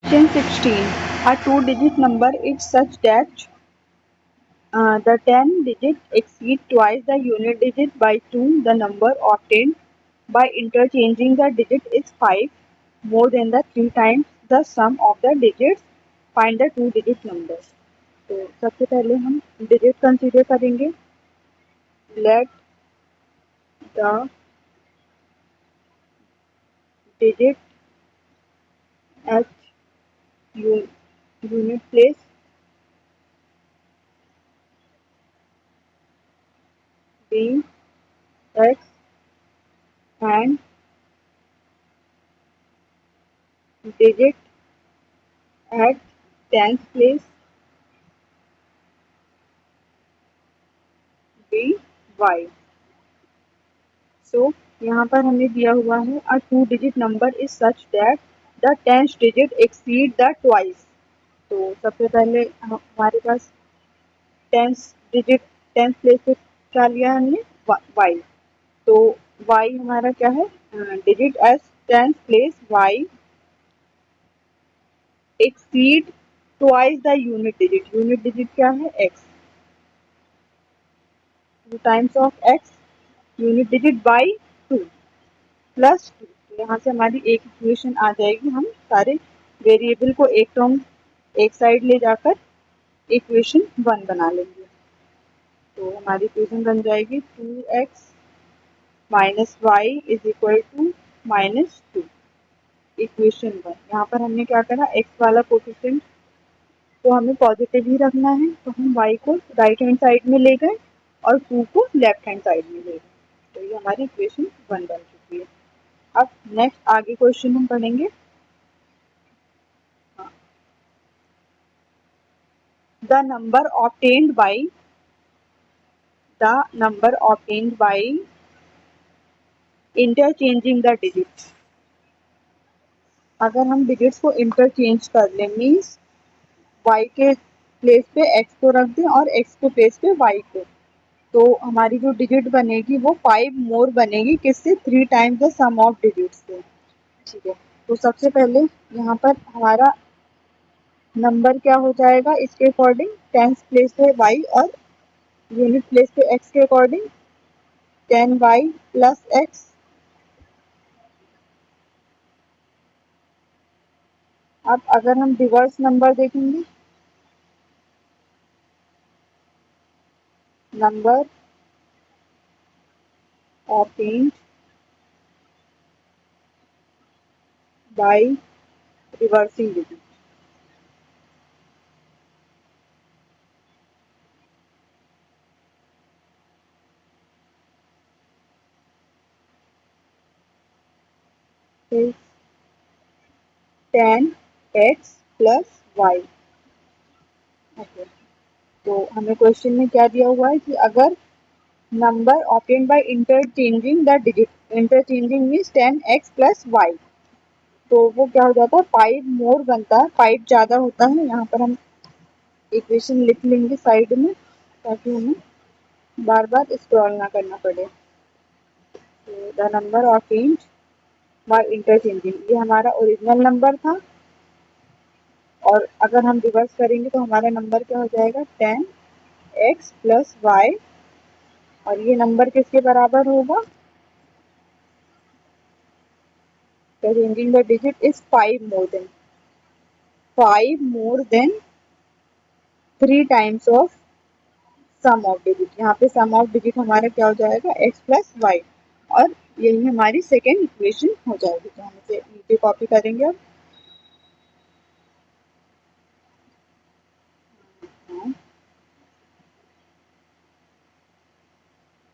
Question 16. A two-digit number is such that the 10 digit exceed twice the unit digit by 2. The number obtained by interchanging the digit is 5 more than the 3 times the sum of the digits. Find the two digit numbers. तो सबसे पहले हम digit consider करेंगे. Let the digit at unit place be x and digit at tens place be y. So यहाँ पर हमें दिया हुआ है a two digit number is such that the tenth digit exceed the twice. तो सबसे पहले हमारे पास टेंथ डिजिट टेंथ प्लेस पे क्या लिया हमने वाई. तो वाई हमारा क्या है digit as tenth place y exceed twice the unit digit. Unit digit क्या है x. Two times of x unit digit by two plus 2. तो यहाँ से हमारी एक इक्वेशन आ जाएगी. हम सारे वेरिएबल को एक टर्म एक साइड ले जाकर इक्वेशन 1 बना लेंगे. तो हमारी इक्वेशन बन जाएगी 2x minus y is equal to minus 2. Equation 1. यहाँ पर हमने क्या करा x वाला कोफिशिएंट तो हमें पॉजिटिव ही रखना है. तो हम y को राइट हैंड साइड में ले गए और 2 को लेफ्ट हैंड साइड में ले गए. तो ये हमारी इक्वेशन 1 बन चुकी है. अब नेक्स्ट आगे क्वेश्चन हम पढ़ेंगे. The number obtained by interchanging the digits. अगर हम डिजिट्स को इंटरचेंज कर लें मीन्स y के प्लेस पे x को रख दें और x के प्लेस पे y को, तो हमारी जो डिजिट बनेगी वो 5 मोर बनेगी. किससे 3 times the sum of digits से. ठीक है. तो सबसे पहले यहाँ पर हमारा नंबर क्या हो जाएगा इसके अकॉर्डिंग टेंथ प्लेस पे y और यूनिट प्लेस पे x के अकॉर्डिंग 10y प्लस x. अब अगर हम रिवर्स नंबर देखेंगे number obtained by reversing digit. is 10x plus y. Okay. तो हमें क्वेश्चन में क्या दिया हुआ है कि अगर number obtained by interchanging the digit, interchanging means 10x plus y, तो वो क्या हो जाता है 5 मोर बनता है. 5 ज़्यादा होता है. यहाँ पर हम इक्वेशन लिख लेंगे साइड में ताकि हमें बार बार स्क्रॉल ना करना पड़े. तो the number obtained by interchanging, ये हमारा ओरिजिनल नंबर था और अगर हम रिवर्स करेंगे तो हमारा नंबर क्या हो जाएगा 10x प्लस वाई और ये नंबर किसके बराबर होगा changing the digit is 5 more than 3 times of sum of digit. यहाँ पे सम ऑफ डिजिट हमारा क्या हो जाएगा x प्लस वाई और यही हमारी सेकेंड इक्वेशन हो जाएगी. तो हम इसे नीचे कॉपी करेंगे. अब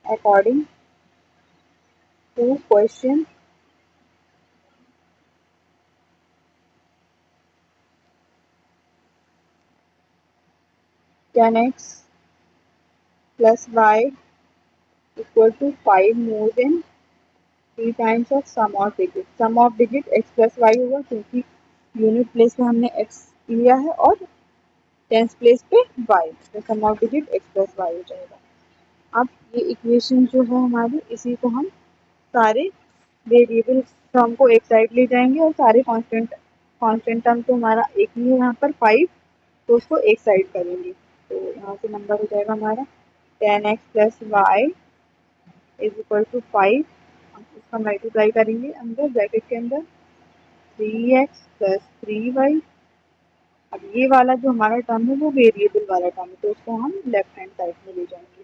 according to question 10x plus y equal to 5 more than 3 times of sum of digit. sum of digit x plus y होगा क्योंकि यूनिट प्लेस पे हमने x लिया है और टेंथ प्लेस पे y, तो sum of digit x plus y हो जाएगा. अब ये इक्वेशन जो है हमारी इसी को हम सारे वेरिएबल टर्म को एक साइड ले जाएंगे और सारे कांस्टेंट कांस्टेंट टर्म तो हमारा एक ही है यहाँ पर 5, तो उसको एक साइड करेंगे। तो यहाँ से नंबर हो जाएगा हमारा 10x plus y is equal to 5। हम उसका मल्टीप्लाई करेंगे अंदर ब्रैकेट के अंदर 3x प्लस 3y। अब ये वाला जो हमारा टर्म है वो वेरिएबल वाला टर्म है, तो उसको हम लेफ्ट हैंड साइड में ले जाएंगे।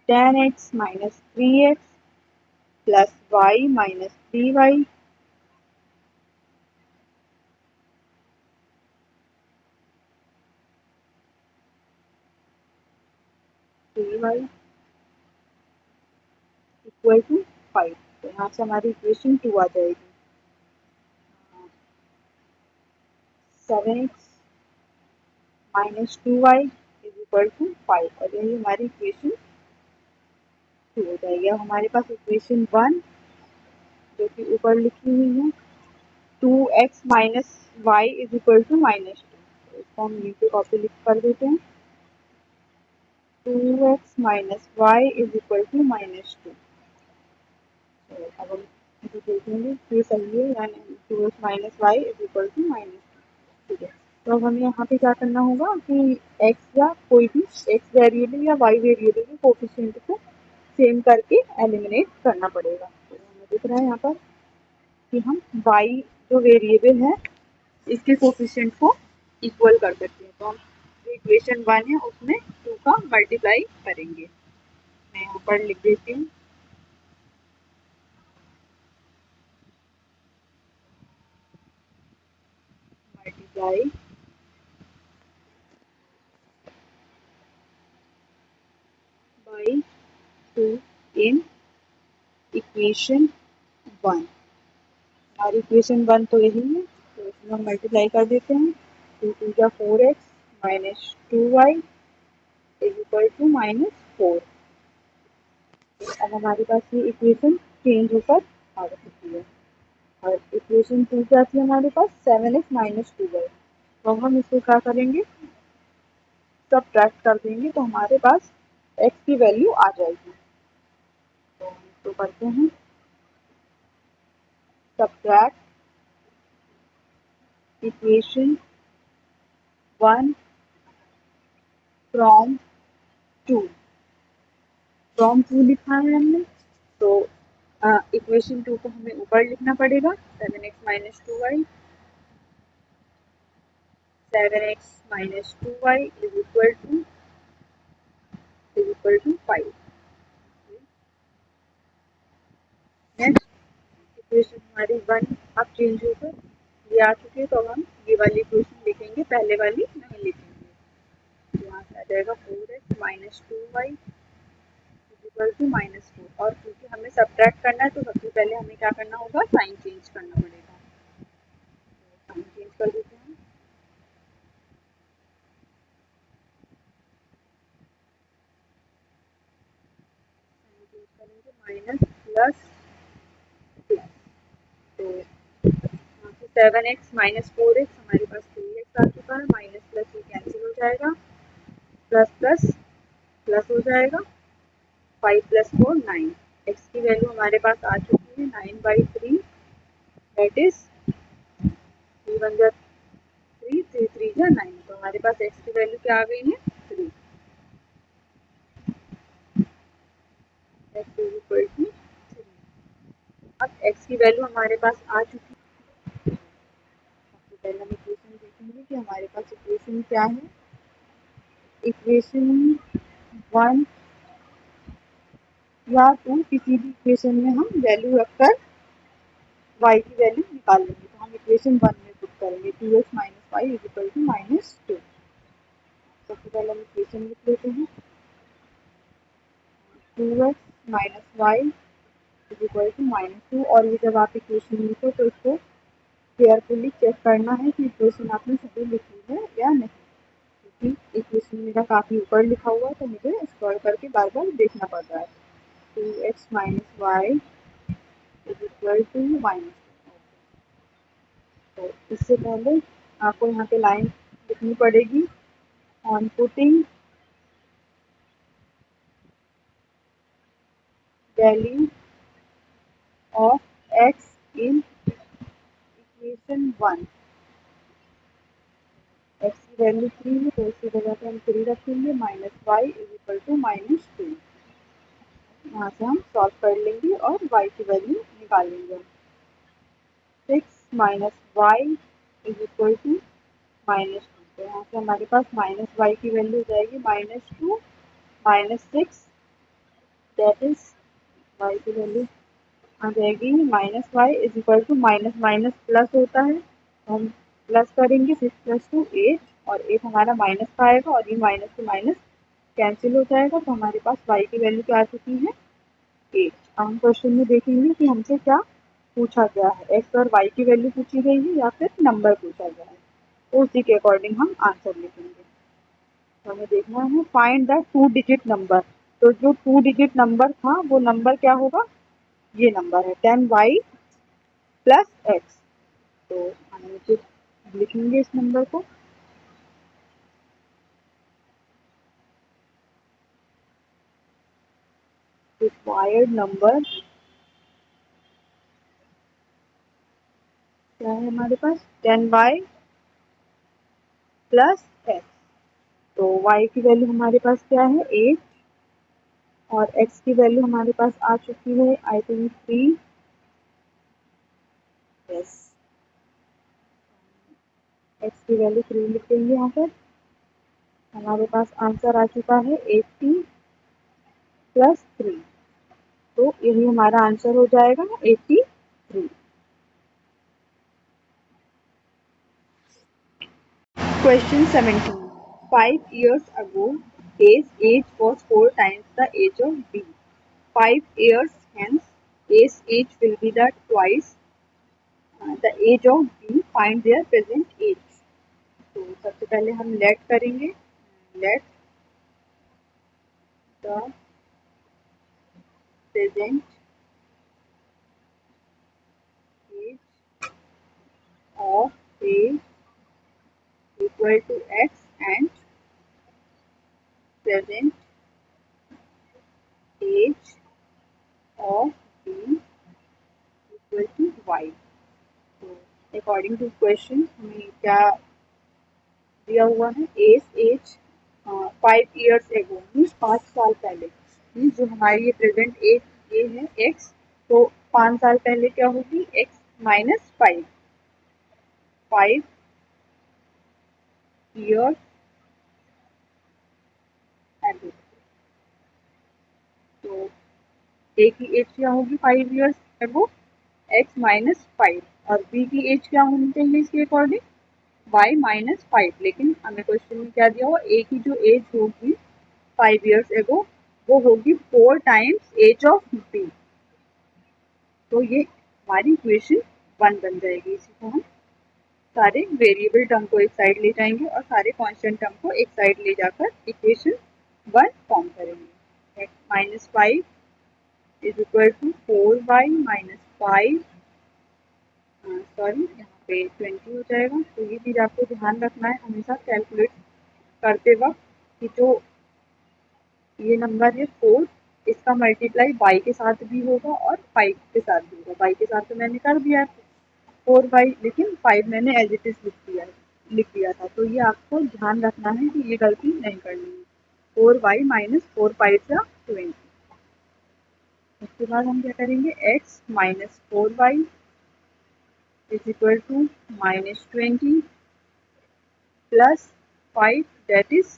10x minus 3x plus y minus 3y। Equal to 5। तो यहाँ से हमारी इक्वेशन 2 आ जाएगी। 7x minus 2y is equal to 5, और यही हमारी इक्वेशन 2 हो जाएगी। अब हमारे पास इक्वेशन 1 जो कि ऊपर लिखी हुई है 2x minus y is equal to minus 2। इसको हम नीचे कॉपी लिख कर देते हैं 2x minus y is equal to minus 2। अब हम इसे देखेंगे ये सही है या नहीं। 2x minus y is equal to minus 2, ठीक है। तो अब हमें यहाँ पे क्या करना होगा कि x या कोई भी x वेरिएबल या y वेरिएबल के कोफिशिएंट को सेम करके एलिमिनेट करना पड़ेगा। तो हमें दिख रहा है यहाँ पर कि हम y जो वेरिएबल है इसके कोफिशिएंट को इक्वल कर सकते हैं। तो हम जो इक्वेशन 1 है उसमें 2 का मल्टीप्लाई करेंगे। मैं यहाँ पर लिख देती हूँ मल्टीप्लाई बाई 2 इन इक्वेशन 1। हमारी इक्वेशन 1 तो यही है, तो इसमें हम मल्टीप्लाई कर देते हैं 2 2 जा 4x minus 2y is equal to minus 4। अब हमारे पास ये इक्वेशन चेंज होकर आ चुकी है। और इक्वेशन 2 क्या थी हमारे पास 7x माइनस 2y। तो हम इसको क्या करेंगे सब्ट्रैक्ट कर देंगे, तो हमारे पास x की वैल्यू आ जाएगी। तो हम इसको करते हैं सब्ट्रैक्ट इक्वेशन 1 फ्रॉम 2। फ्रॉम 2 लिखा है हमने, तो इक्वेशन 2 को हमें ऊपर लिखना पड़ेगा 7x minus 2y। 7x minus 2y is equal to 5। Next equation हमारी 1 अब चेंज होकर ये आ चुकी है, तो अब हम ये वाली इक्वेशन लिखेंगे, पहले वाली नहीं लिखेंगे। तो यहाँ से आ जाएगा 4x minus 2y is equal to minus 4। और क्योंकि हमें सब्ट्रैक्ट करना है तो सबसे पहले हमें क्या करना होगा साइन चेंज करना पड़ेगा। साइन चेंज कर देते हैं माइनस प्लस प्लस। तो यहाँ से 7x माइनस 4x हमारे पास 3x आ चुका है, माइनस प्लस ये कैंसिल हो जाएगा, प्लस प्लस प्लस हो जाएगा, 5 प्लस 4 9। x की वैल्यू हमारे पास आ चुकी है 9/3, दैट इज 3 1 जा 3 3 3 जा 9। तो हमारे पास x की वैल्यू क्या आ गई है 3। x is equal to 3। अब x की वैल्यू हमारे पास आ चुकी है। सबसे पहले हम इक्वेशन देखेंगे कि हमारे पास इक्वेशन क्या है। इक्वेशन 1 या 2 किसी भी इक्वेशन में हम वैल्यू रखकर y की वैल्यू निकाल लेंगे। तो हम इक्वेशन 1 में पुट करेंगे 2x minus y is equal to minus 2। सबसे पहले हम इक्वेशन लिख लेते हैं 2x minus y is equal to minus 2। और ये जब आप इक्वेशन लिखो तो इसको केयरफुली चेक करना है कि इक्वेशन आपने सही लिखी है या नहीं, क्योंकि इक्वेशन मेरा काफ़ी ऊपर लिखा हुआ है तो मुझे स्क्रॉल करके बार बार देखना पड़ रहा है। 2x minus y is equal to minus. तो इससे पहले आपको यहाँ पे लाइन लिखनी पड़ेगी ऑन पुटिंग वैल्यू 1। x की वैल्यू 3 है तो इसकी जगह पे हम 3 रखेंगे, minus y is equal to -2। यहाँ से हम सॉल्व कर लेंगे और y की वैल्यू निकाल लेंगे। 6 minus y is equal to -2। तो यहाँ से हमारे पास माइनस वाई की वैल्यू हो जाएगी -2 -6, दैट इज y की वैल्यू आ जाएगी -y is equal to minus minus plus होता है, तो हम प्लस करेंगे 6 + 2 8, और 8 हमारा माइनस का आएगा और ये माइनस से माइनस कैंसिल हो जाएगा, तो हमारे पास y की वैल्यू क्या आ चुकी है 8। अब हम क्वेश्चन में देखेंगे कि हमसे क्या पूछा गया है, x और y की वैल्यू पूछी गई है या फिर नंबर पूछा गया है, तो उसी के अकॉर्डिंग हम आंसर लिखेंगे। तो हमें देखना है फाइंड द 2 डिजिट नंबर। तो जो 2 डिजिट नंबर था वो नंबर क्या होगा, ये नंबर है 10y प्लस x। तो हम नीचे लिखेंगे इस नंबर को, रिक्वायर्ड नंबर क्या है हमारे पास 10y प्लस x। तो y की वैल्यू हमारे पास क्या है 8, और x की वैल्यू हमारे पास आ चुकी है आई थिंक 3। यस, x की वैल्यू 3 लिख देंगे। यहाँ पर हमारे पास आंसर आ चुका है 80 प्लस 3, तो यही हमारा आंसर हो जाएगा 83। Question 17. 5 years ago, A's age was 4 times the age of B. 5 years hence, A's age will be the twice the age of B. Find their present age. तो सबसे पहले हम लेट करेंगे, let the present age of A equal to x and present age of B equal to y। तो according to question हमें क्या दिया हुआ है, एज 5 years एगो मीन्स 5 साल पहले, मीन्स जो हमारी ये प्रेजेंट एज ये है x, तो 5 साल पहले क्या होगी x माइनस 5, 5 years एगो। तो a की एज क्या होगी 5 years एगो, x माइनस 5, और b की एज क्या होनी चाहिए इसके अकॉर्डिंग y माइनस 5। लेकिन हमें क्वेश्चन में क्या दिया हुआ, a की जो एज होगी 5 years एगो वो होगी 4 times एज ऑफ b। तो ये हमारी इक्वेशन 1 बन जाएगी। इसी को हम सारे वेरिएबल टर्म को एक साइड ले जाएंगे और सारे कांस्टेंट टर्म को एक साइड ले जाकर इक्वेशन 1 फॉर्म करेंगे। x minus 5 is equal to 4y minus 5, sorry यहाँ पे 20 हो जाएगा। तो ये चीज़ आपको ध्यान रखना है हमेशा कैलकुलेट करते वक्त कि जो ये नंबर है 4, इसका मल्टीप्लाई y के साथ भी होगा और 5 के साथ भी होगा। y के साथ तो मैंने कर दिया 4y, लेकिन 5 मैंने एज इट इज लिख दिया था। तो ये आपको ध्यान रखना है कि ये गलती नहीं करनी है। 4y माइनस 4 5 उसके बाद हम क्या करेंगे, x minus 4y is equal to -20 plus 5 that is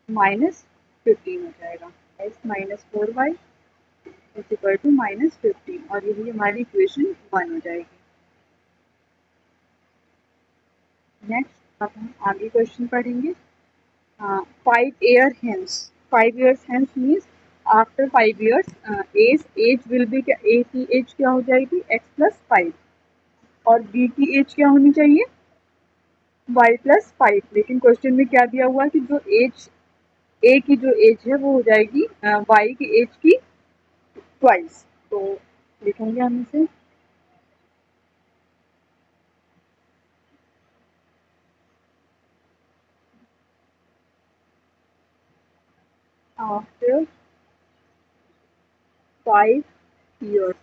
-15 हो जाएगा। x minus 4y is equal to -15, और यही हमारी इक्वेशन 1 हो जाएगी। नेक्स्ट अब हम आगे क्वेश्चन पढ़ेंगे। 5 year hence, 5 years hence means after 5 years age will be, क्या ए की एज क्या हो जाएगी x प्लस 5, और बी की एज क्या होनी चाहिए y प्लस 5। लेकिन क्वेश्चन में क्या दिया हुआ है कि जो एज ए की जो एज है वो हो जाएगी y की एज की ट्वाइस। तो लिखेंगे हम इसे, आफ्टर 5 years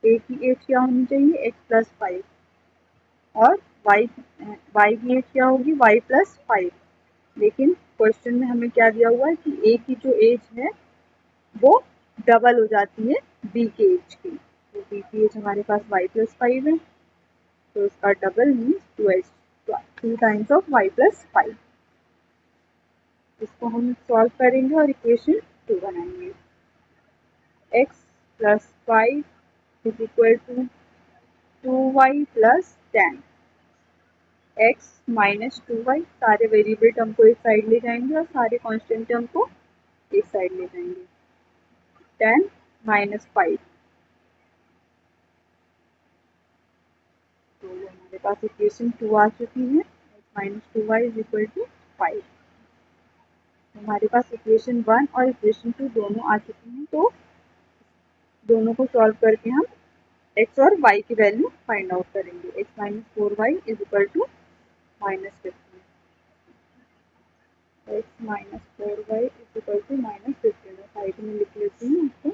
ए की एज क्या होनी चाहिए, x प्लस 5, और y की एज क्या होगी, y प्लस 5। लेकिन क्वेश्चन में हमें क्या दिया हुआ है कि ए की जो एज है वो डबल हो जाती है बी के एज की। तो बी की एज हमारे पास y प्लस 5 है, तो इसका double means 2x, 2 times of y plus 5। इसको हम सॉल्व करेंगे और इक्वेशन 2 बनाएंगे। x plus 5 is equal to 2y plus 10, x minus 2y, सारे वेरिएबल टर्म को एक साइड ले जाएंगे और सारे कांस्टेंट टर्म को एक साइड ले जाएंगे। 10 माइनस 5, तो हमारे पास इक्वेशन 2 आ चुकी है, x minus 2y is equal to 5। हमारे पास इक्वेशन 1 और इक्वेशन 2 दोनों आ चुकी हैं, तो दोनों को सॉल्व करके हम x और y की वैल्यू फाइंड आउट करेंगे। x minus 4y is equal to minus 15, x minus 4y is equal to minus 15, side में लिख लेती हूँ इसको,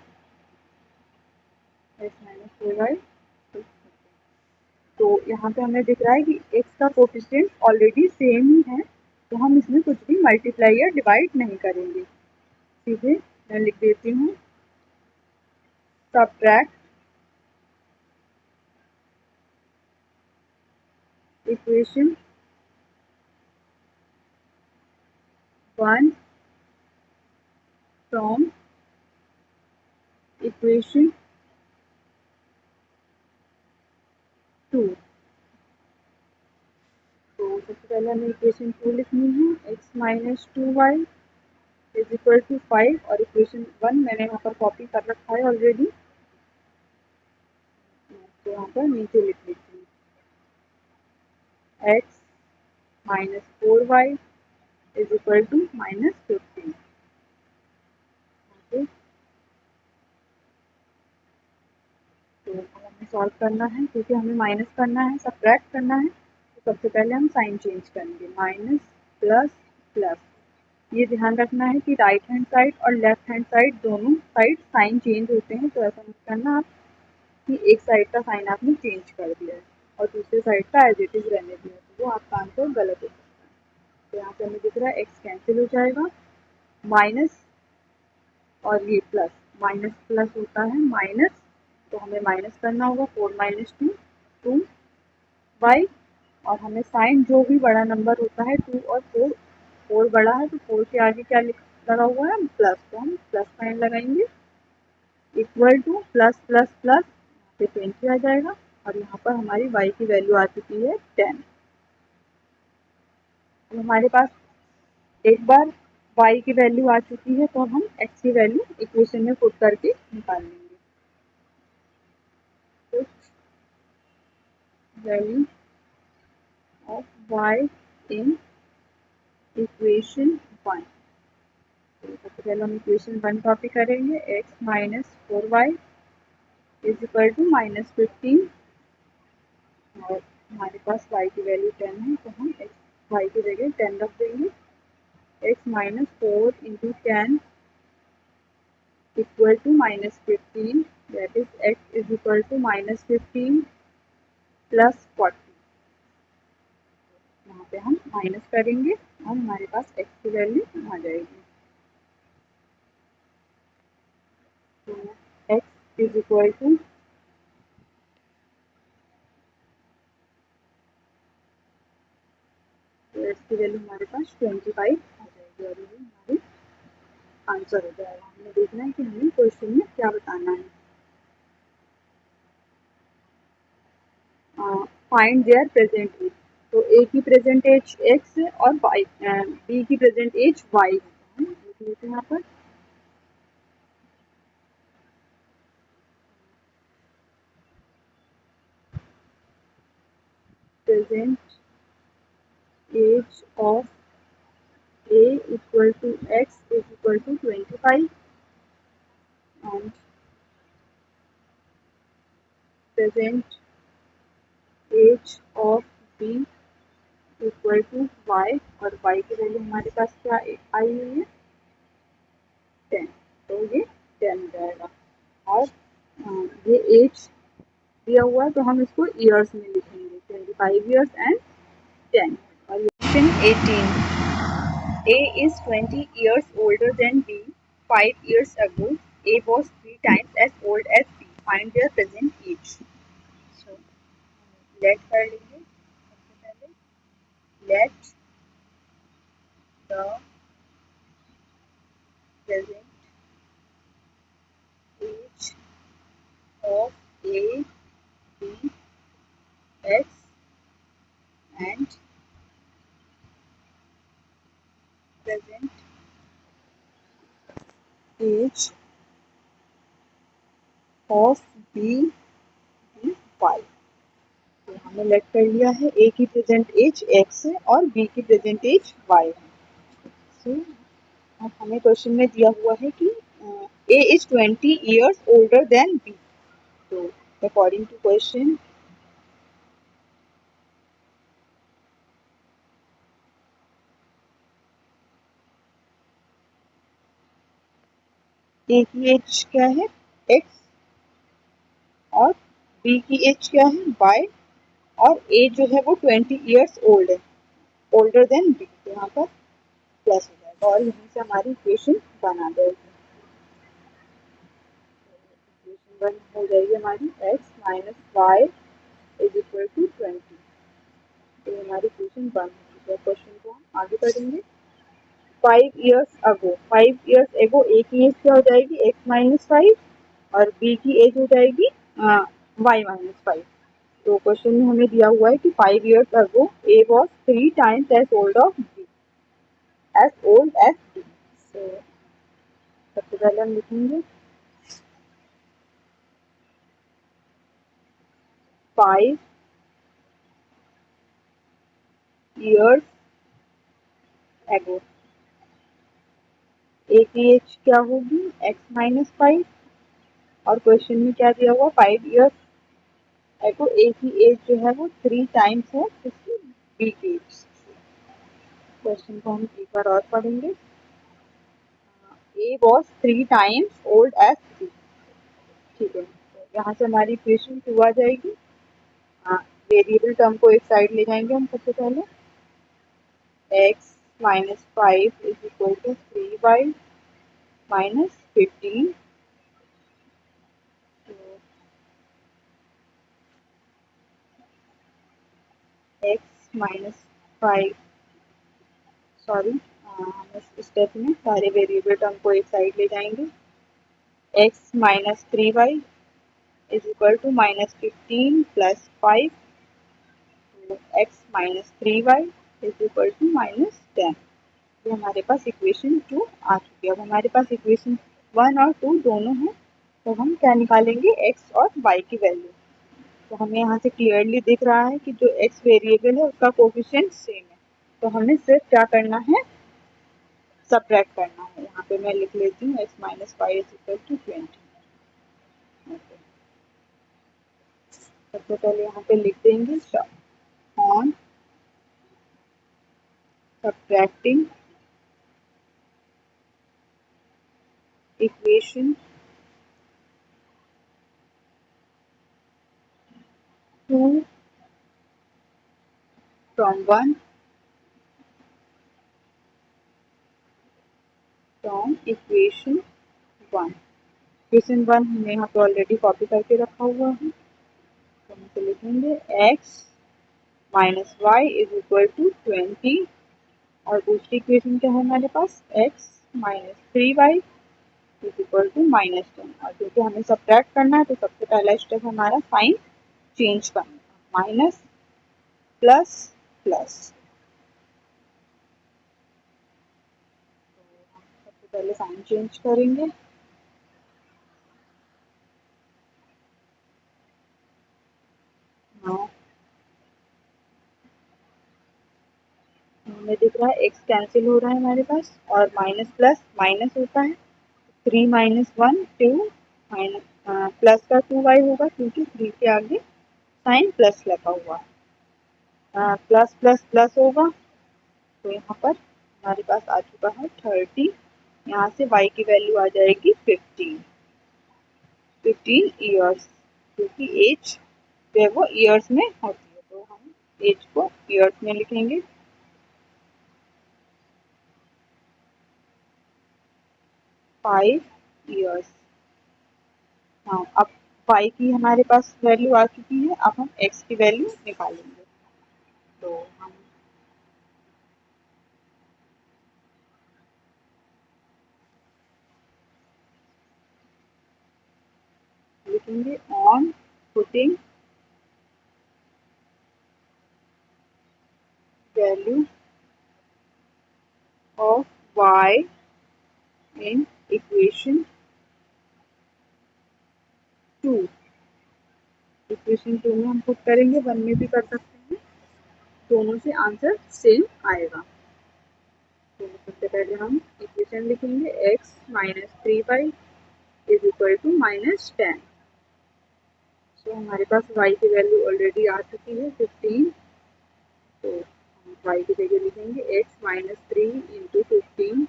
x माइनस 4y। तो यहाँ पे हमें दिख रहा है कि x का कोफिशिएंट ऑलरेडी सेम ही है, तो हम इसमें कुछ भी मल्टीप्लाई या डिवाइड नहीं करेंगे, सीधे मैं लिख देती हूँ सबट्रैक्ट इक्वेशन 1 फ्रॉम इक्वेशन 2। तो सबसे पहले हमें इक्वेशन 2 लिखनी है, x minus 2y is equal to 5, और इक्वेशन 1 मैंने यहाँ पर कॉपी कर रखा है ऑलरेडी, तो यहाँ पर नीचे लिख लेती हूँ, x minus 4y is equal to minus 15। Okay, तो हमें सॉल्व करना है, क्योंकि हमें माइनस करना है, सब्ट्रैक्ट करना है, तो सबसे पहले हम साइन चेंज करेंगे, माइनस प्लस प्लस। ये ध्यान रखना है कि राइट हैंड साइड और लेफ्ट हैंड साइड दोनों साइड साइन चेंज होते हैं, तो ऐसा मत करना आप कि एक साइड का साइन आपने चेंज कर दिया है और दूसरे साइड का एज इट इज रहने दिया, तो वो आपका आंसर गलत हो सकता है। तो यहाँ पे हमें दिख रहा है एक्स कैंसिल हो जाएगा, माइनस और ये प्लस, माइनस प्लस होता है माइनस, तो हमें माइनस करना होगा, 4 माइनस 2, 2y, और हमें साइन जो भी बड़ा नंबर होता है 2 और 4, 4 बड़ा है तो 4 के आगे क्या लगा हुआ है, प्लस, तो हम प्लस साइन लगाएंगे, equal two plus plus plus पे चेंज आ जाएगा, और यहाँ पर हमारी y की वैल्यू आ चुकी है 10। तो हमारे पास एक बार y की वैल्यू आ चुकी है, तो हम x की वैल्यू इक्वेशन में पुट करके निकाल लेंगे। तो value of y in equation 1, तो सबसे पहले हम इक्वेशन 1 कॉपी करेंगे, x minus 4y is equal to minus 15, और हमारे पास y की वैल्यू 10 है, तो हम y की जगह 10 रख देंगे, x minus 4 into 10 equal to minus 15, that is x is equal to minus 15 plus 40। यहाँ पे हम माइनस करेंगे और हमारे पास x की वैल्यू आ जाएगी, तो x is equal to x की वैल्यू हमारे पास 25 आ जाएगी, और ये हमारी आंसर हो जाएगा। हमें देखना है कि हमें क्वेश्चन में क्या बताना है। फाइंड देयर प्रेजेंट एज, तो ए की प्रेजेंट एज x है और बी की प्रेजेंट एज y है, देख लेते हैं यहाँ पर, present age of a equal to x is equal to 25, and present age of b equal to y, और y की वैल्यू हमारे पास क्या आई हुई है, 10, तो ये 10 हो जाएगा। और ये एज दिया हुआ है तो हम इसको ईयर्स में लिखेंगे 25 ईयर्स एंड 10. और question 18. A is 20 years older than B. 5 years ago, A was 3 times as old as B. Find their present age. So, let कर लेंगे सबसे पहले. Let the present age of A, B, X and present age of B, B, Y. तो हमने late कर लिया है. ए की प्रेजेंट एज एक्स है और बी की प्रेजेंट एज वाई है. सो अब हमें क्वेश्चन में दिया हुआ है कि A is 20 years older than B. तो अकॉर्डिंग टू क्वेश्चन ए की एज क्या है एक्स और बी की एज क्या है वाई और ए जो है वो 20 ईयर्स ओल्ड है ओल्डर देन बी. तो यहाँ पर प्लस हो जाएगा और यहीं से हमारी इक्वेशन बना देगी. इक्वेशन वन हो जाएगी हमारी x minus y is equal to 20. तो हमारी इक्वेशन बन हो चुकी है. क्वेश्चन को हम आगे पढ़ेंगे. 5 एगो ए की एज क्या हो जाएगी एक्स माइनस 5 और बी की एज हो जाएगी वाई माइनस 5. तो क्वेश्चन में हमें दिया हुआ है कि 5 years ago A was 3 times as old of B as old as B. So, सबसे पहले हम लिखेंगे 5 years ago. ए की एज क्या होगी एक्स माइनस 5 और क्वेश्चन में क्या दिया हुआ 5 years ago ए की एज जो है वो 3 times है इसकी बी की एज. क्वेश्चन को हम एक बार और पढ़ेंगे. A was 3 times old as B. ठीक है. तो यहाँ से हमारी इक्वेशन 2 आ जाएगी. वेरिएबल टर्म को एक साइड ले जाएंगे हम सबसे पहले. X minus 5 is equal to 3y minus 15. X minus 5 sorry हम इस स्टेप में सारे वेरिएबल टर्म को एक साइड ले जाएंगे. X minus 3y is equal to minus 15 plus 5. X minus 3y is equal to minus 10. ये हमारे पास इक्वेशन 2 आ चुकी है. अब हमारे पास इक्वेशन 1 और 2 दोनों हैं तो हम क्या निकालेंगे एक्स और वाई की वैल्यू. तो हमें यहाँ से क्लियरली दिख रहा है कि जो एक्स वेरिएबल है उसका कोफिशिएंट सेम है. तो हमें सिर्फ क्या करना है सब्ट्रैक्ट करना है. यहाँ पे मैं लिख लेती हूँ x minus 5 is equal to 20. सबसे पहले यहाँ पे लिख देंगे on subtracting equation 2 from 1 from equation 1. Equation 1 हमने यहाँ पे ऑलरेडी कॉपी करके रखा हुआ है. तो हम इसे लिखेंगे x minus y is equal to 20 और दूसरी इक्वेशन क्या है हमारे पास x minus 3y is equal to minus 10. और क्योंकि हमें सब्ट्रैक्ट करना है तो सबसे पहला स्टेप हमारा साइन चेंज करना है. Minus plus plus. सबसे पहले साइन चेंज करेंगे. हाँ हमें दिख रहा है एक्स कैंसिल हो रहा है हमारे पास और माइनस प्लस माइनस होता है. 3 माइनस 1 2 माइनस प्लस का 2y होगा क्योंकि 3 के आगे साइन प्लस लगा हुआ है. प्लस प्लस प्लस होगा तो यहाँ पर हमारे पास आ चुका है 30. यहाँ से y की वैल्यू आ जाएगी 15 ईयर्स क्योंकि एज जो है वो ईयर्स में होती है, तो हम एज को ईयर्स में लिखेंगे। 5 years। हाँ, अब y की हमारे पास वैल्यू आ चुकी है, अब हम x की वैल्यू निकालेंगे। तो हम लिखेंगे on putting value of y in equation 2। Equation 2 में हम पुट करेंगे, 1 में भी कर सकते हैं, दोनों से आंसर सेम आएगा। तो सबसे पहले हम इक्वेशन लिखेंगे x minus 3y is equal to -10। तो हमारे पास y की वैल्यू ऑलरेडी आ चुकी है 15, तो हम y की जगह लिखेंगे x minus 3 into 15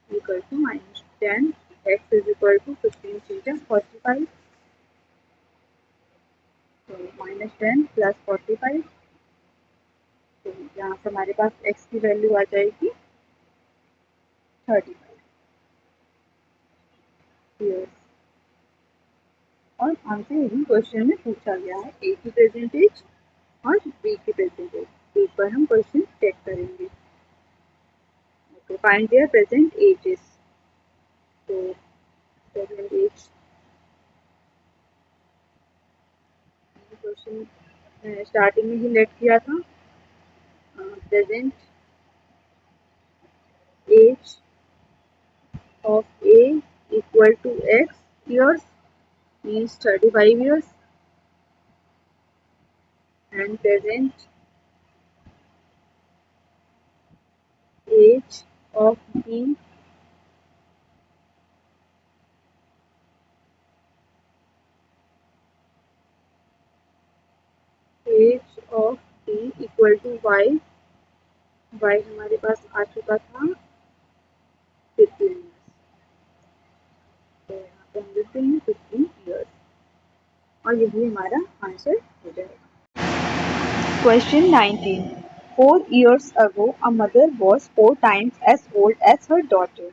equal to -10। x is equal to 15 theta 45, तो -10 प्लस 45, तो यहाँ से हमारे पास x की वैल्यू आ जाएगी 35 ईयर्स। और हमसे यही क्वेश्चन में पूछा गया है, ए की परसेंटेज और बी की परसेंटेज। एक बार हम क्वेश्चन चेक करेंगे। Okay, find their present ages. तो प्रेजेंट एज क्वेश्चन स्टार्टिंग में ही लेट किया था। Present age of A equal to x years means 35 years, and present age of B age of B equal to y। y हमारे पास आ चुका था 15 years, तो यहाँ पे हम लिखते हैं 15 years, और यही हमारा आंसर हो जाएगा। Question 19. 4 years ago, a mother was 4 times as old as her daughter.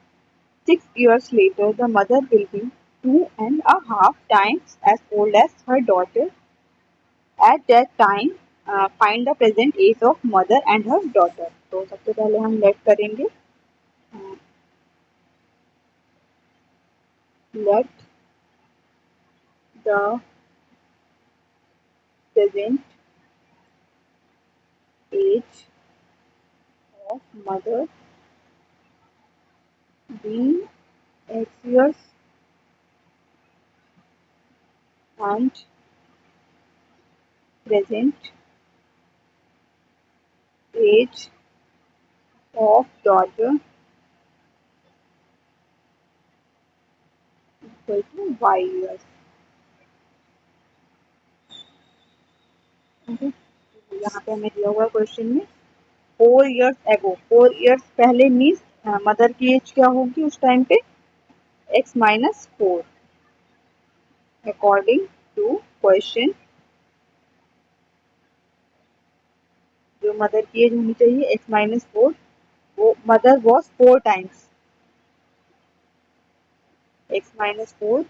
6 years later, the mother will be 2.5 times as old as her daughter. At that time, find the present age of mother and her daughter. तो सबसे पहले हम let करेंगे, let the present age of mother be x years and present age of daughter equal to y years. Okay? यहाँ पे हमें दिया हुआ क्वेश्चन में 4 years ago, 4 years पहले मीन्स मदर की एज क्या होगी उस टाइम पे, x minus 4। According to question जो मदर की एज होनी चाहिए x माइनस 4, वो mother was 4 times x minus 4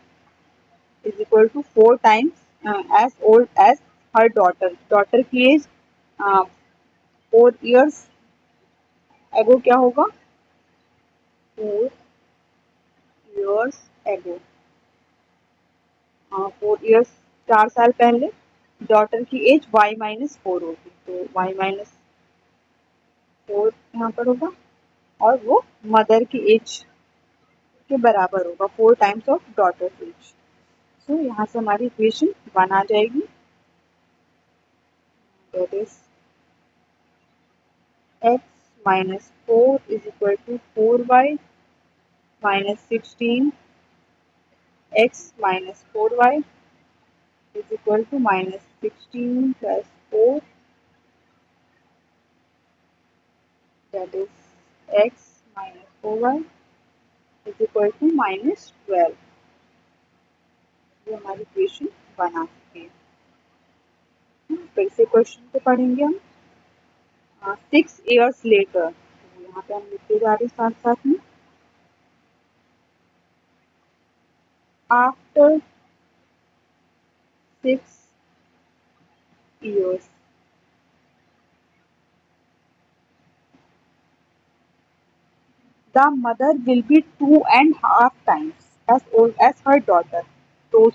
is equal to 4 times age old age her daughter. Daughter की एज 4 years एगो क्या होगा, 4 years एगो, 4 years 4 साल पहले डॉटर की एज y माइनस 4 होगी, तो y माइनस 4 यहाँ पर होगा, और वो मदर की एज के बराबर होगा, 4 times ऑफ डॉटर एज। सो यहाँ से हमारी इक्वेशन 1 आ जाएगी, that is x minus 4 is equal to 4y minus 16, x minus 4y is equal to minus 16 plus 4, that is x minus 4y is equal to minus 12। ये हमारी equation 1 आ चुकी है। फिर से क्वेश्चन को पढ़ेंगे हम। 6 years later, यहाँ पे हम लिखते जा रहे हैं साथ साथ में। After 6 years, the mother will be 2.5 times as old as her daughter. तो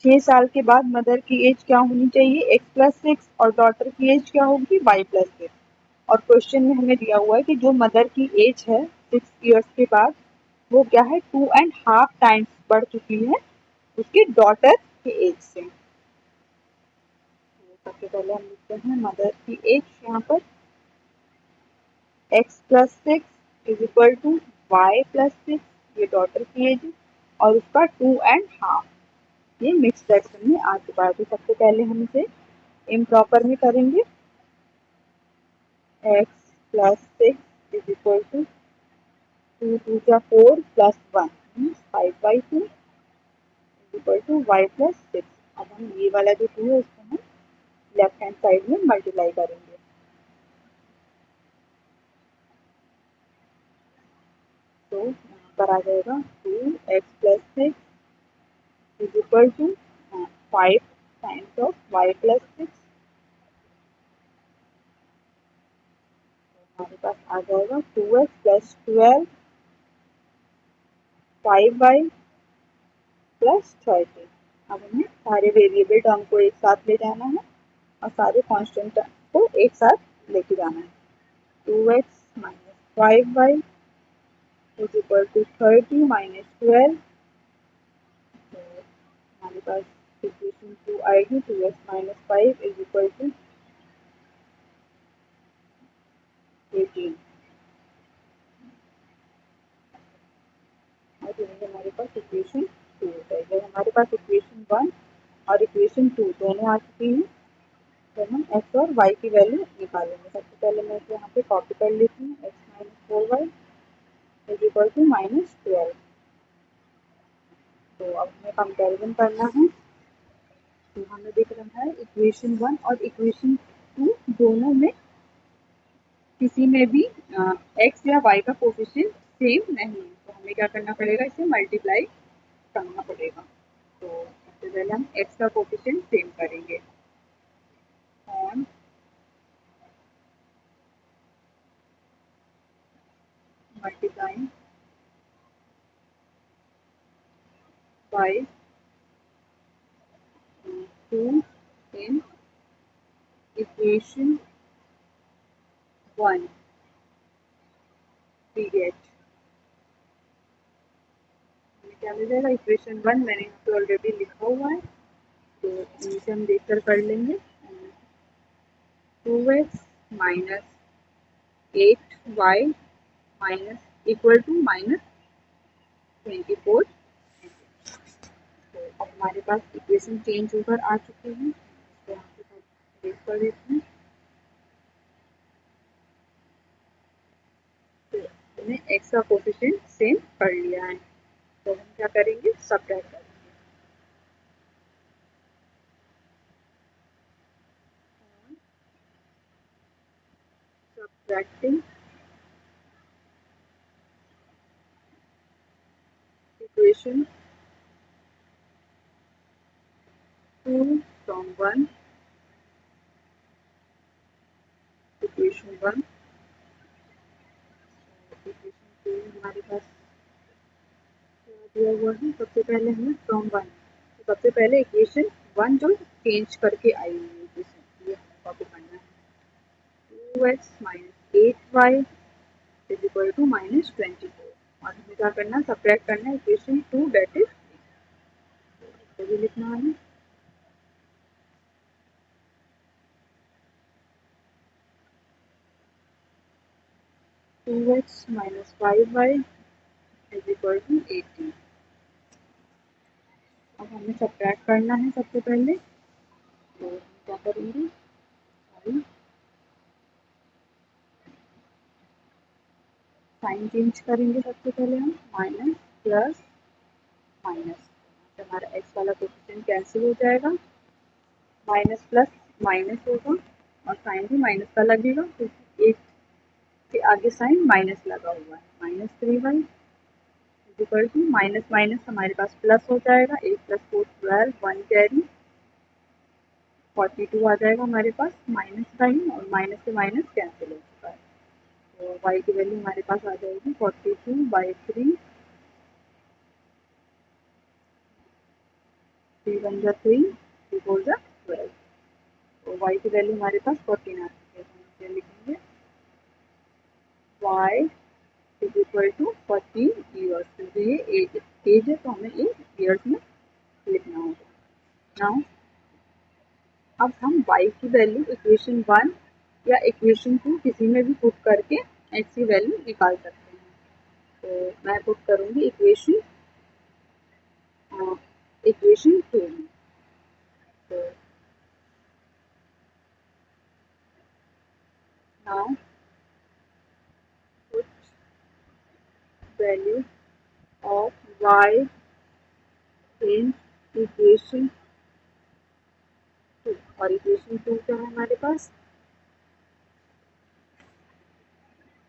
6 साल के बाद मदर की एज क्या होनी चाहिए? x+6 और डॉटर की एज क्या होगी? y+6। और क्वेश्चन में हमें दिया हुआ है कि जो मदर की एज है 6 years के बाद वो क्या है? 2.5 times बढ़ चुकी है उसके डॉटर की एज से। सबसे पहले हम लिखते हैं मदर की एज यहाँ पर x+6 is equal to y+6, ये डॉटर की एज है, और उसका 2.5, ये मिक्स फ्रैक्शन में आ चुका है। तो सबसे पहले हम इसे इम्प्रॉपर में करेंगे। x+6 is equal to 2 2 4 plus 1 5/2 is equal to y+6। अब हम ये वाला जो 2 है उसको हम लेफ्ट हैंड साइड में मल्टीप्लाई करेंगे। तो यहाँ पर आ जाएगा 2x+6 is equal to 5 times of y+6। हमारे पास आ जाएगा 2x+12 5y+30। अब हमें सारे वेरिएबल टर्म को एक साथ ले जाना है और सारे कांस्टेंट टर्म को एक साथ लेके जाना है। 2x-5y is equal to 30-12। हमारे पास इक्वेशन 2 आएगी। 2x-5 is equal to 18। और ये हमारे पास इक्वेशन 2 है। जब हमारे पास इक्वेशन 1 और इक्वेशन 2 दोनों आ चुकी हैं तो हम x और y की वैल्यू निकालेंगे। सबसे पहले मैं इसे यहाँ पे कॉपी कर लेती हूँ। x-4y is equal to -12। तो अब हमें कंपेरिजन करना है। तो हमें दिख रहा है इक्वेशन 1 और इक्वेशन 2 दोनों में किसी में भी x या y का कोफिशिएंट सेम नहीं है। तो हमें क्या करना पड़ेगा? इसे मल्टीप्लाई करना पड़ेगा। तो सबसे पहले हम x का कोफिशिएंट सेम करेंगे। On multiplying by 2 in equation 1 we get, हमें क्या मिल जाएगा? इक्वेशन 1 मैंने यहाँ पे ऑलरेडी लिखा हुआ है तो इसे हम देखकर कर लेंगे। 2x minus 8y minus equal to -24। तो अब हमारे पास इक्वेशन चेंज होकर आ चुकी है। तो यहाँ पे देख कर देते हैं। तो हमने x का कोफिशिएंट सेम कर लिया है। तो हम क्या करेंगे? सब्ट्रैक्ट करेंगे। Subtracting equation 2 from 1, equation 1 equation 2 हमारे पास दिया हुआ है। सबसे पहले हमें फ्रॉम 1, तो सबसे पहले इक्वेशन 1 जो चेंज करके आई हुई है इक्वेशन, ये हमें कॉपी करना है। 2x minus 8y is equal to -24। और हमें क्या करना है? सब्ट्रैक्ट करना है इक्वेशन 2 दैट इज तो भी लिखना है 2x minus 5y is equal to 18। अब हमें सब्ट्रैक्ट करना है सबसे पहले। तो हम क्या करेंगे? साइन चेंज करेंगे। सबसे पहले हम माइनस प्लस माइनस, हमारा x वाला कोफिशिएंट कैंसिल हो जाएगा। माइनस प्लस माइनस होगा और साइन भी माइनस का लगेगा क्योंकि एक के आगे साइन माइनस लगा हुआ है। -3y equal to minus minus हमारे पास प्लस हो जाएगा, 8 + 4 12, 1 कैरी 42 आ जाएगा हमारे पास, माइनस साइन और माइनस से माइनस कैंसिल हो चुका है। तो y की वैल्यू हमारे पास आ जाएगी 42/3, 3 × 1 = 3, 3 × 4 = 12। तो y की वैल्यू हमारे पास 14 आ चुकी है। तो हम लिखेंगे y = 14 ईयर्स, क्योंकि ये एज है तो हमें ये ईयर्स में लिखना होगा। नाउ अब हम y की वैल्यू इक्वेशन 1 या इक्वेशन 2 किसी में भी पुट करके x की वैल्यू निकाल सकते हैं। तो मैं पुट करूंगी इक्वेशन 2 में। तो now put value of y in equation 2, और इक्वेशन 2 क्या है हमारे पास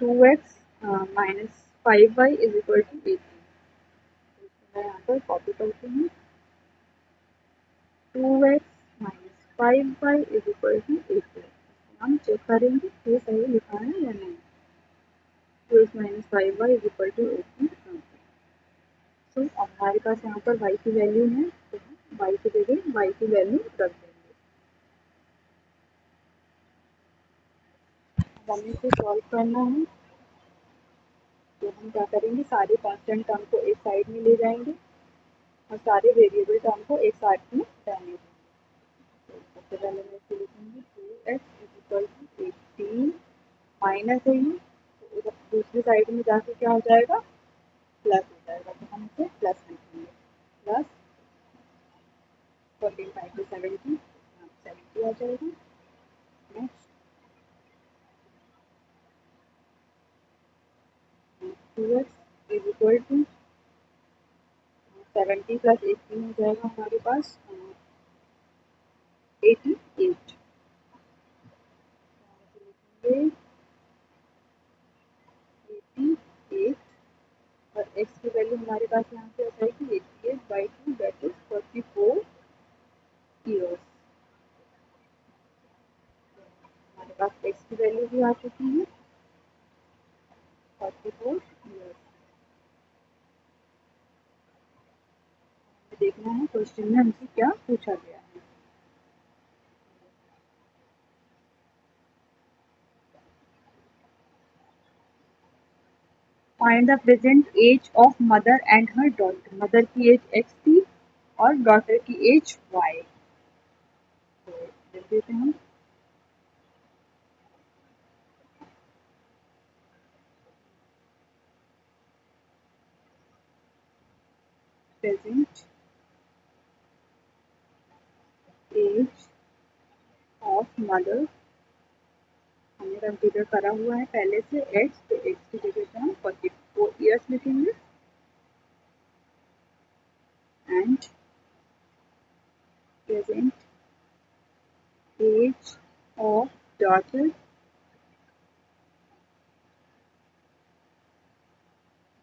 2x - 5y = 18। मैं यहाँ पर कॉपी करती हूँ 2x - 5y = 18। हम चेक करेंगे ये सही लिखा है या नहीं। 2x - 5y = 18। तो अब हमारे पास यहाँ पर y की वैल्यू है तो हम y की जगह y की वैल्यू रख देंगे। अब हमें इसे सॉल्व करना है तो हम क्या करेंगे, सारे कांस्टेंट टर्म को एक साइड में ले जाएंगे और सारे वेरिएबल टर्म को एक साइड में रहने देंगे। तो सबसे पहले मैं इसे लिखूंगी 2x = 18 माइनस है ये, तो उधर दूसरी साइड में जाके क्या हो जाएगा प्लस हो जाएगा, तो हम इसे प्लस लिखेंगे। प्लस 14 × 5 = 70, 70 आ जाएगा। नेक्स्ट 2x = 70 + 18 हो जाएगा हमारे पास 88। लिखेंगे 88 और x की वैल्यू हमारे पास यहाँ पे आ जाएगी 88/2, दैट इज 44 ईयर्स। हमारे पास x की वैल्यू भी आ चुकी है 44 ईयर्स। देखना है क्वेश्चन में हमसे क्या पूछा गया है। Find the present age of mother and her daughter. Mother की एज x थी और डॉटर की एज y। तो देख देते हैं प्रेजेंट एज ऑफ मदर, हमने कंसीडर करा हुआ है पहले से x, तो x की जगह पे हम 44 ईयर्स लिखेंगे and present age of daughter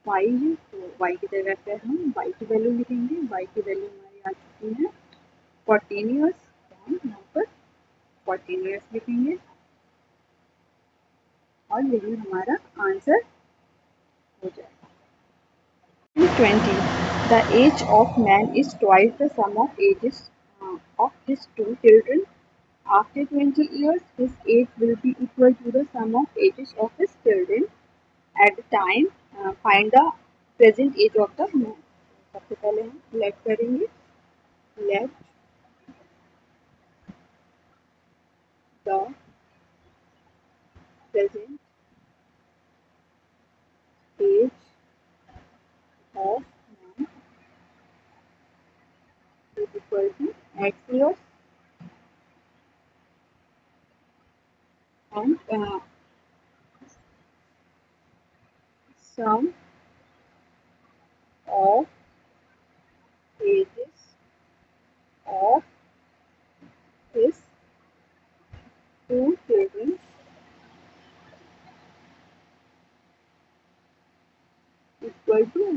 y है, तो y की जगह पे हम y की वैल्यू लिखेंगे। y की वैल्यू हमारी आ चुकी है 14 ईयर्स, तो हम यहाँ पर 14 ईयर्स लिखेंगे और यही हमारा आंसर हो जाएगा। 20. The age of man is twice the sum of ages of his two children. After 20 years, his age will be equal to the sum of ages of his children. At the time, find the present age of the man. सबसे पहले हम let करेंगे, let the present age of man is equal to x years and sum of ages of his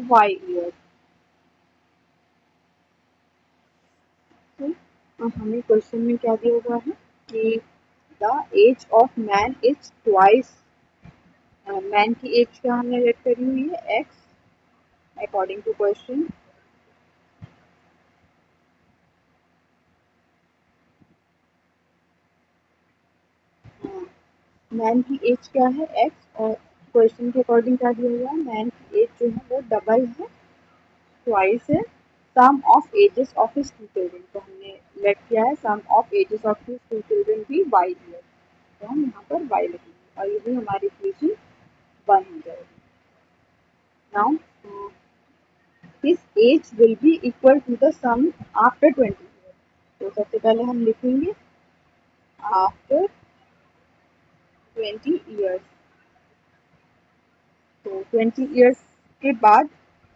y year. तो हमें question में क्या दिया हुआ है कि the age of man is twice, man की एज क्या हमने रेड करी हुई है x according to question. Man की एज क्या है एक्स, और क्वेश्चन के अकॉर्डिंग क्या दिया हुआ है मैन की एज जो है वो डबल है, ट्वाइस है sum of ages of his two children. तो हमने लेट किया है sum of ages of his two children भी वाई ईयर, तो हम यहाँ पर वाई लिखेंगे और ये भी हमारी इक्वेशन बन हो जाएगी। Now his age will be equal to the sum after 20 year. तो सबसे पहले हम लिखेंगे आफ्टर 20 ईयर्स। तो 20 ईयर्स के बाद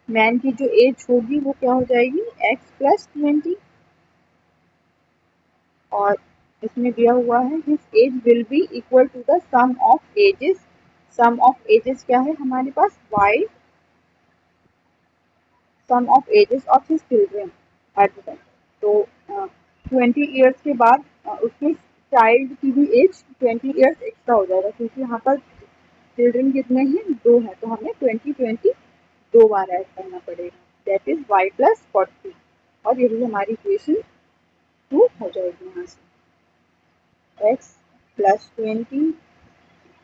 मैन की जो एज होगी वो क्या हो जाएगी एक्स प्लस 20, और इसमें दिया हुआ है his age will be equal to the sum of ages. Sum of ages क्या है हमारे पास y, sum of ages of his children at the time. तो 20 ईयर्स के बाद उसके चाइल्ड की भी एज 20 ईयर्स एक्स्ट्रा हो जाएगा, क्योंकि यहाँ पर चिल्ड्रन कितने हैं दो हैं, तो हमें 20 दो बार ऐड करना पड़ेगा, दैट इज वाई प्लस 40, और ये भी हमारी इक्वेशन 2 हो जाएगी यहाँ से। X plus 20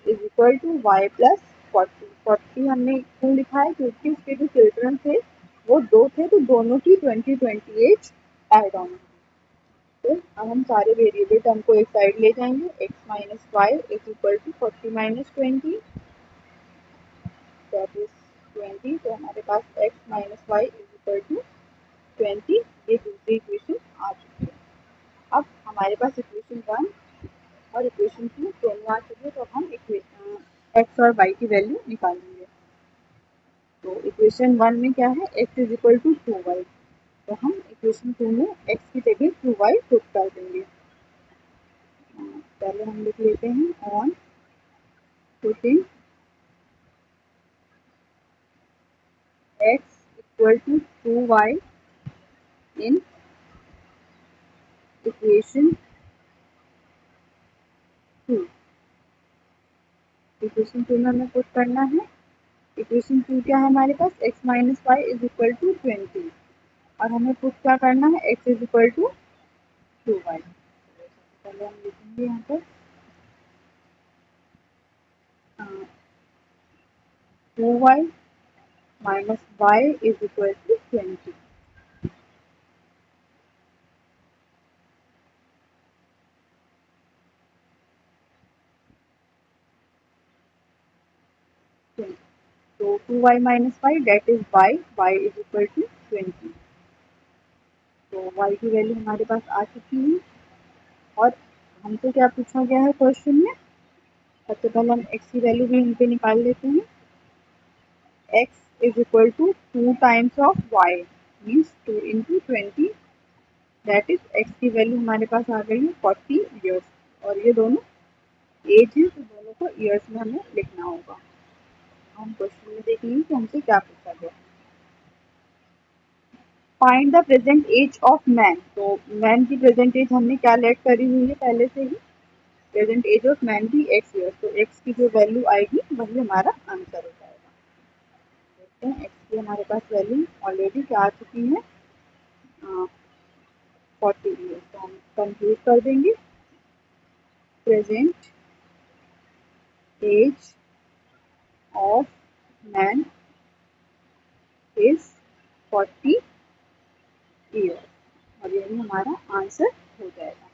is equal to y plus 40। 40 हमने क्यों लिखा है क्योंकि उसके जो चिल्ड्रन थे वो दो थे, तो दोनों की 20 एज ऐड ऑन। तो अब हम सारे वेरिएबल टर्म को एक साइड ले जाएंगे, x minus y is equal to 40 minus 20 that is 20। तो हमारे पास x minus y is equal to 20, ये दूसरी इक्वेशन आ चुकी है। अब हमारे पास इक्वेशन 1 और इक्वेशन 2 दोनों आ चुकी है, तो अब हम एक्स और वाई की वैल्यू निकालेंगे। तो इक्वेशन 1 में क्या है x is equal to 2y, तो हम इक्वेशन 2 में एक्स की जगह 2y पुट कर देंगे। पहले हम लिख लेते हैं on putting x equal to 2y in equation 2। Equation 2 में हमें पुट करना है, इक्वेशन 2 क्या है हमारे पास x minus y is equal to 20, और हमें पुट क्या करना है x is equal to 2y। पहले हम लिखेंगे यहाँ पर 2y minus y is equal to 20। तो 2y minus y that is y, y is equal to 20। तो y की वैल्यू हमारे पास आ चुकी है, और हमसे क्या पूछा गया है क्वेश्चन में, सबसे पहले हम x की वैल्यू भी यहाँ पे निकाल लेते हैं। x is equal to 2 times of y means 2 into 20, that is x की वैल्यू हमारे पास आ गई है 40 ईयर्स, और ये दोनों एज है तो दोनों को ईयर्स में हमें लिखना होगा। हम क्वेश्चन में देख लेंगे कि हमसे क्या पूछा गया। Find the present age of man. तो मैन की प्रेजेंट एज हमने क्या लेट करी हुई है पहले से ही, प्रेजेंट एज ऑफ मैन भी एक्स ईयर, तो एक्स की जो वैल्यू आएगी वही हमारा आंसर हो जाएगा। देखते हैं एक्स की हमारे पास वैल्यू ऑलरेडी क्या आ चुकी है 40 ईयर, तो हम कंप्यूट कर देंगे present age of man is 40 year, और यही हमारा आंसर हो जाएगा।